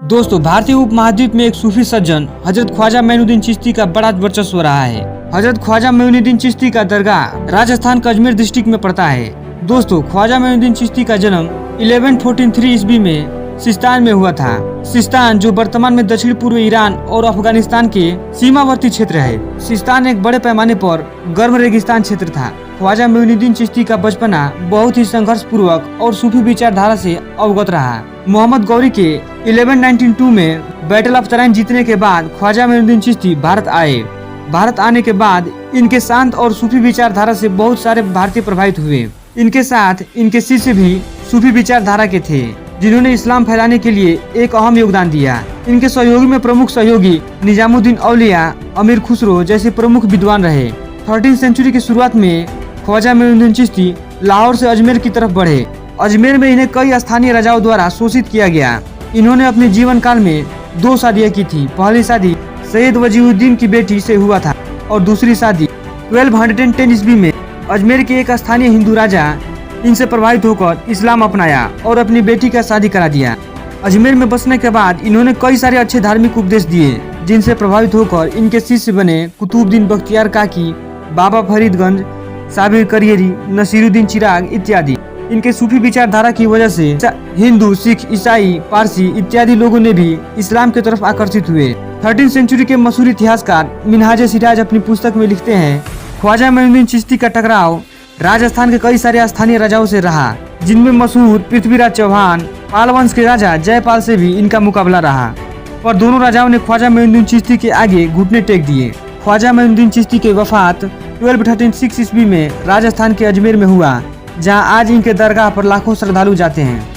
दोस्तों, भारतीय उपमहाद्वीप में एक सूफी सज्जन हजरत ख्वाजा मोइनुद्दीन चिश्ती का बड़ा वर्चस्व रहा है। हजरत ख्वाजा मोइनुद्दीन चिश्ती का दरगाह राजस्थान का अजमेर डिस्ट्रिक्ट में पड़ता है। दोस्तों, ख्वाजा मोइनुद्दीन चिश्ती का जन्म 1143 ईस्वी में सिस्तान में हुआ था। सिस्तान जो वर्तमान में दक्षिण पूर्व ईरान और अफगानिस्तान के सीमावर्ती क्षेत्र है। सिस्तान एक बड़े पैमाने पर गर्म रेगिस्तान क्षेत्र था। ख्वाजा मोइनुद्दीन चिश्ती का बचपना बहुत ही संघर्ष पूर्वक और सूफी विचारधारा से अवगत रहा। मोहम्मद गौरी के 1192 में बैटल ऑफ तराइन जीतने के बाद ख्वाजा मोइनुद्दीन चिश्ती भारत आए। भारत आने के बाद इनके शांत और सूफी विचारधारा से बहुत सारे भारतीय प्रभावित हुए। इनके साथ इनके शिष्य भी सूफी विचारधारा के थे, जिन्होंने इस्लाम फैलाने के लिए एक अहम योगदान दिया। इनके सहयोगी में प्रमुख सहयोगी निजामुद्दीन औलिया, अमीर खुसरो जैसे प्रमुख विद्वान रहे। 13वीं सेंचुरी की शुरुआत में ख्वाजा मोइनुद्दीन चिश्ती लाहौर से अजमेर की तरफ बढ़े। अजमेर में इन्हें कई स्थानीय राजाओं द्वारा शोषित किया गया। इन्होंने अपने जीवन काल में 2 शादियां की थी। पहली शादी सैयद वजीउद्दीन की बेटी से हुआ था और दूसरी शादी 1210 ईस्वी में अजमेर के एक स्थानीय हिंदू राजा इनसे प्रभावित होकर इस्लाम अपनाया और अपनी बेटी का शादी करा दिया। अजमेर में बसने के बाद इन्होंने कई सारे अच्छे धार्मिक उपदेश दिए, जिनसे प्रभावित होकर इनके शिष्य बने कुतुबुद्दीन बख्तियार काकी, बाबा फरीदगंज, साबिर करियरी, नसीरुद्दीन चिराग इत्यादि। इनके सूफी विचारधारा की वजह से हिंदू, सिख, ईसाई, पारसी इत्यादि लोगों ने भी इस्लाम की तरफ आकर्षित हुए। 13वीं सेंचुरी के मशहूर इतिहासकार मिनहाज सिराज अपनी पुस्तक में लिखते हैं, ख्वाजा मोइनुद्दीन चिश्ती का टकराव राजस्थान के कई सारे स्थानीय राजाओं से रहा, जिनमें मशहूर पृथ्वीराज चौहान, पाल वंश के राजा जयपाल से भी इनका मुकाबला रहा, पर दोनों राजाओं ने ख्वाजा मोइनुद्दीन चिश्ती के आगे घुटने टेक दिए। ख्वाजा मोइनुद्दीन चिश्ती की वफात 1236 ईस्वी में राजस्थान के अजमेर में हुआ, जहां आज इनके दरगाह पर लाखों श्रद्धालु जाते हैं।